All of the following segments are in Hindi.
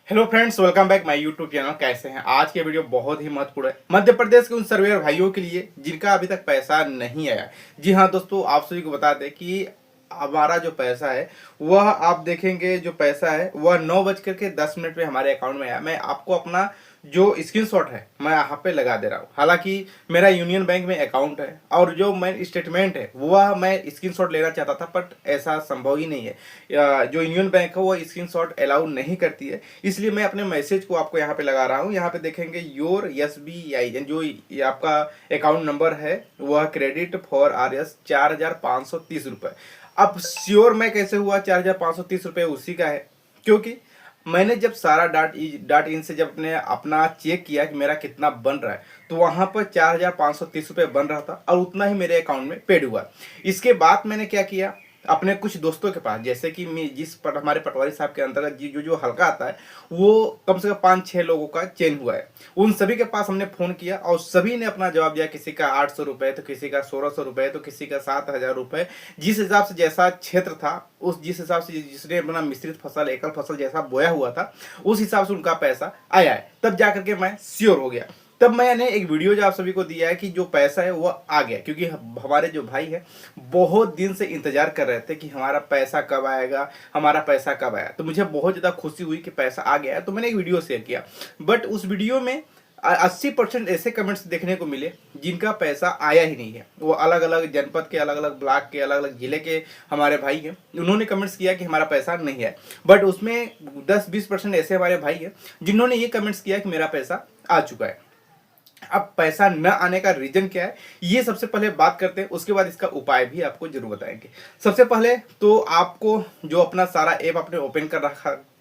Hello friends, welcome back my YouTube channel. कैसे हैं? आज के वीडियो बहुत ही महत्वपूर्ण है मध्य प्रदेश के उन सर्वेयर भाइयों के लिए जिनका अभी तक पैसा नहीं आया। जी हाँ दोस्तों, आप सभी को बता दें कि हमारा जो पैसा है वह आप देखेंगे, जो पैसा है वह 9:10 पे हमारे अकाउंट में आया। मैं आपको अपना जो स्क्रीनशॉट है मैं यहाँ पे लगा दे रहा हूँ। हालांकि मेरा यूनियन बैंक में अकाउंट है और जो मैं स्टेटमेंट है वह मैं स्क्रीनशॉट लेना चाहता था, बट ऐसा संभव ही नहीं है। जो यूनियन बैंक है वो स्क्रीनशॉट अलाउ नहीं करती है, इसलिए मैं अपने मैसेज को आपको यहाँ पे लगा रहा हूँ। यहाँ पे देखेंगे योर SBI जो ये आपका अकाउंट नंबर है वह क्रेडिट फॉर RS 4,530 रुपये। अब श्योर मैं कैसे हुआ 4,530 रुपये उसी का है, क्योंकि मैंने जब सारा डाट इन से जब अपने अपना चेक किया कि मेरा कितना बन रहा है तो वहां पर 4,530 रुपये बन रहा था और उतना ही मेरे अकाउंट में पेड हुआ। इसके बाद मैंने क्या किया, अपने कुछ दोस्तों के पास, जैसे कि मैं हमारे पटवारी साहब के अंतर्गत जो जो हल्का आता है वो कम से कम 5-6 लोगों का चेंज हुआ है, उन सभी के पास हमने फोन किया और सभी ने अपना जवाब दिया। किसी का 800 रुपये, तो किसी का 1600 रुपये, तो किसी का 7,000 रुपये। जिस हिसाब से जैसा क्षेत्र था, उस जिस हिसाब से जिसने अपना मिश्रित फसल एकल फसल जैसा बोया हुआ था उस हिसाब से उनका पैसा आया है। तब जाकर के मैं श्योर हो गया। तब मैंने एक वीडियो जो आप सभी को दिया है कि जो पैसा है वो आ गया, क्योंकि हमारे जो भाई है बहुत दिन से इंतजार कर रहे थे कि हमारा पैसा कब आएगा, हमारा पैसा कब आया। तो मुझे बहुत ज़्यादा खुशी हुई कि पैसा आ गया है, तो मैंने एक वीडियो शेयर किया। बट उस वीडियो में 80% ऐसे कमेंट्स देखने को मिले जिनका पैसा आया ही नहीं है। वो अलग अलग जनपद के, अलग अलग ब्लॉक के, अलग अलग जिले के हमारे भाई हैं, उन्होंने कमेंट्स किया कि हमारा पैसा नहीं है। बट उसमें 10-20% ऐसे हमारे भाई हैं जिन्होंने ये कमेंट्स किया कि मेरा पैसा आ चुका है। अब पैसा न आने का रीजन क्या है ये सबसे पहले बात करते हैं, उसके बाद इसका उपाय भी आपको जरूर बताएंगे। सबसे पहले तो आपको जो अपना सारा ऐप आपने ओपन कर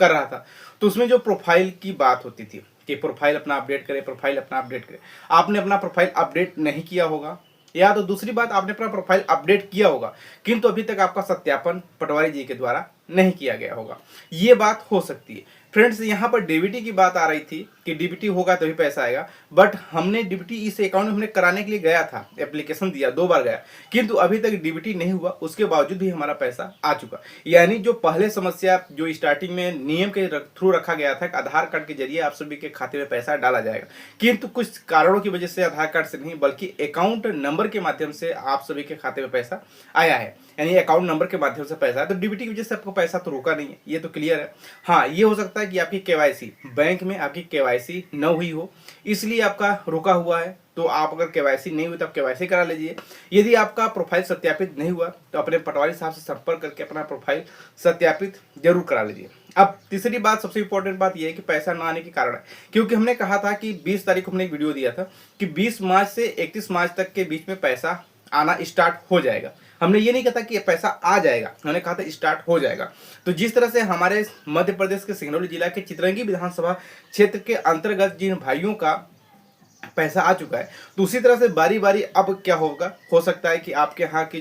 रहा था तो उसमें जो प्रोफाइल की बात होती थी कि प्रोफाइल अपना अपडेट करें, प्रोफाइल अपना अपडेट करें, आपने अपना प्रोफाइल अपडेट नहीं किया होगा, या तो दूसरी बात आपने अपना प्रोफाइल अपडेट किया होगा किंतु अभी तक आपका सत्यापन पटवारी जी के द्वारा नहीं किया गया होगा। ये बात हो सकती है। फ्रेंड्स, यहाँ पर डीबीटी की बात आ रही थी कि डीबीटी होगा तभी पैसा आएगा, बट हमने डीबीटी इस अकाउंट में हमने कराने के लिए गया था, एप्लीकेशन दिया, 2 बार गया, किंतु अभी तक डीबीटी नहीं हुआ, उसके बावजूद भी हमारा पैसा आ चुका। यानी जो पहले समस्या जो स्टार्टिंग में नियम के थ्रू रखा गया था कि आधार कार्ड के जरिए आप सभी के खाते में पैसा डाला जाएगा, किंतु कुछ कारणों की वजह से आधार कार्ड से नहीं बल्कि अकाउंट नंबर के माध्यम से आप सभी के खाते में पैसा आया है, यानी अकाउंट नंबर के माध्यम से पैसा है। तो डीबीटी की वजह से आपको पैसा तो रोका नहीं है, ये तो क्लियर है। हाँ, ये हो सकता है कि आपकी केवाईसी बैंक में आपकी केवाईसी न हुई हो, इसलिए आपका रुका हुआ है। तो आप अगर केवाईसी नहीं हुई तो आप केवाईसी करा लीजिए। यदि आपका प्रोफाइल सत्यापित नहीं हुआ तो अपने पटवारी साहब से संपर्क करके अपना प्रोफाइल सत्यापित जरूर करा लीजिए। अब तीसरी बात, सबसे इंपॉर्टेंट बात यह है कि पैसा ना आने के कारण है, क्योंकि हमने कहा था कि 20 तारीख को हमने एक वीडियो दिया था कि 20 मार्च से 31 मार्च तक के बीच में पैसा आना स्टार्ट हो जाएगा। हमने ये नहीं कहा था कि पैसा आ जाएगा, हमने कहा था स्टार्ट हो जाएगा। तो जिस तरह से हमारे मध्य प्रदेश के सिंगरौली जिला के चितरंगी विधानसभा क्षेत्र के अंतर्गत जिन भाइयों का पैसा आ चुका है, तो उसी तरह से बारी बारी अब क्या होगा, हो सकता है कि आपके यहाँ के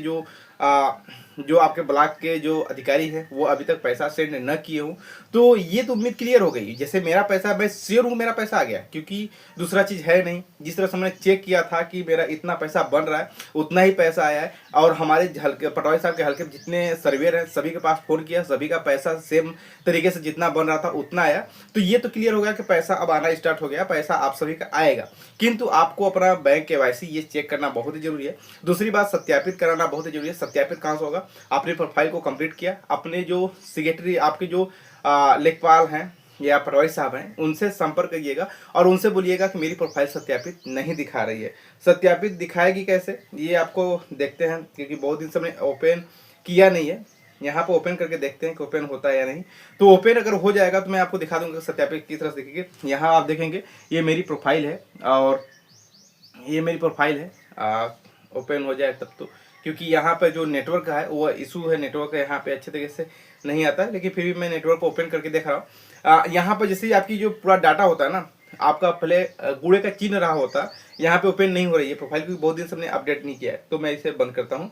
जो आपके ब्लॉक के जो अधिकारी हैं वो अभी तक पैसा सेंड न किए हों। तो ये तो उम्मीद क्लियर हो गई, जैसे मेरा पैसा, मैं श्योर हूँ मेरा पैसा आ गया, क्योंकि दूसरा चीज़ है नहीं। जिस तरह से मैंने चेक किया था कि मेरा इतना पैसा बन रहा है उतना ही पैसा आया है, और हमारे हल्के पटवारी साहब के हल्के जितने सर्वेयर हैं सभी के पास फ़ोन किया, सभी का पैसा सेम तरीके से जितना बन रहा था उतना आया। तो ये तो क्लियर हो गया कि पैसा अब आना स्टार्ट हो गया, पैसा आप सभी का आएगा। किंतु आपको अपना बैंक केवाईसी ये चेक करना बहुत ही जरूरी है। दूसरी बात, सत्यापित कराना बहुत ही जरूरी है। सत्यापित कहाँ से होगा, आपने प्रोफाइल को कंप्लीट किया, अपने जो सेक्रेटरी आपके जो लेखपाल हैं या पटवारी साहब हैं उनसे संपर्क करिएगा और उनसे बोलिएगा कि मेरी प्रोफाइल सत्यापित नहीं दिखा रही है। सत्यापित दिखाएगी कैसे ये आपको देखते हैं, क्योंकि बहुत दिन से हमने ओपन किया नहीं है। यहाँ पे ओपन करके देखते हैं कि ओपन होता है या नहीं। तो ओपन अगर हो जाएगा तो मैं आपको दिखा दूंगा सत्यापित किस तरह से दिखेगी। यहाँ आप देखेंगे ये मेरी प्रोफाइल है और ये मेरी प्रोफाइल है। ओपन हो जाए तब तो, क्योंकि यहाँ पे जो नेटवर्क का है वो इशू है, नेटवर्क यहाँ पे अच्छे तरीके से नहीं आता है, लेकिन फिर भी मैं नेटवर्क को ओपन करके देख रहा हूँ। यहाँ पर जैसे आपकी जो पूरा डाटा होता है ना, आपका पहले कूड़े का चिन्ह रहा होता है, यहाँ पे ओपन नहीं हो रही है प्रोफाइल, क्योंकि बहुत दिन से हमने अपडेट नहीं किया है। तो मैं इसे बंद करता हूँ।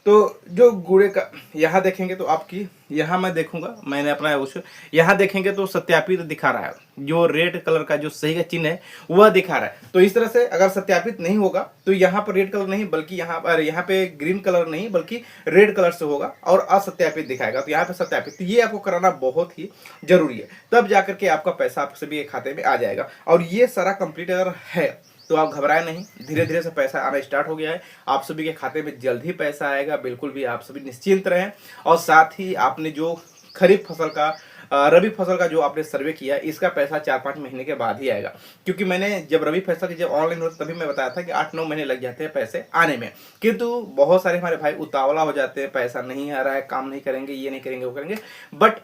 तो जो गुड़े का यहाँ देखेंगे तो आपकी, यहाँ मैं देखूंगा, मैंने अपना उस यहाँ देखेंगे तो सत्यापित दिखा रहा है, जो रेड कलर का जो सही का चिन्ह है वह दिखा रहा है। तो इस तरह से अगर सत्यापित नहीं होगा तो यहाँ पर रेड कलर नहीं बल्कि यहाँ पे ग्रीन कलर नहीं बल्कि रेड कलर से होगा और असत्यापित दिखाएगा। तो यहाँ पे सत्यापित, तो ये आपको कराना बहुत ही जरूरी है, तब जाकर के आपका पैसा आप सभी के खाते में आ जाएगा। और ये सारा कंप्लीट अगर है तो आप घबराए नहीं, धीरे धीरे से पैसा आना स्टार्ट हो गया है, आप सभी के खाते में जल्द ही पैसा आएगा, बिल्कुल भी आप सभी निश्चिंत रहें। और साथ ही आपने जो खरीफ फसल का रबी फसल का जो आपने सर्वे किया इसका पैसा 4-5 महीने के बाद ही आएगा, क्योंकि मैंने जब रबी फसल की जब ऑनलाइन होती तभी मैं बताया था कि 8-9 महीने लग जाते हैं पैसे आने में। किंतु बहुत सारे हमारे भाई उतावला हो जाते हैं, पैसा नहीं आ रहा है, काम नहीं करेंगे, ये नहीं करेंगे, वो करेंगे, बट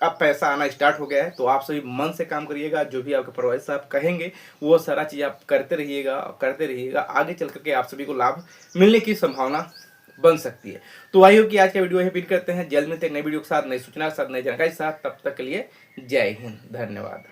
अब पैसा आना स्टार्ट हो गया है। तो आप सभी मन से काम करिएगा, जो भी आपके प्रोवाइडर साहब कहेंगे वो सारा चीज़ आप करते रहिएगा, आगे चल करके आप सभी को लाभ मिलने की संभावना बन सकती है। तो आई होप कि आज का वीडियो यही पिन करते हैं, जल्द मिलते हैं नई वीडियो के साथ, नई सूचना के साथ, नई जानकारी के साथ। तब तक के लिए जय हिंद, धन्यवाद।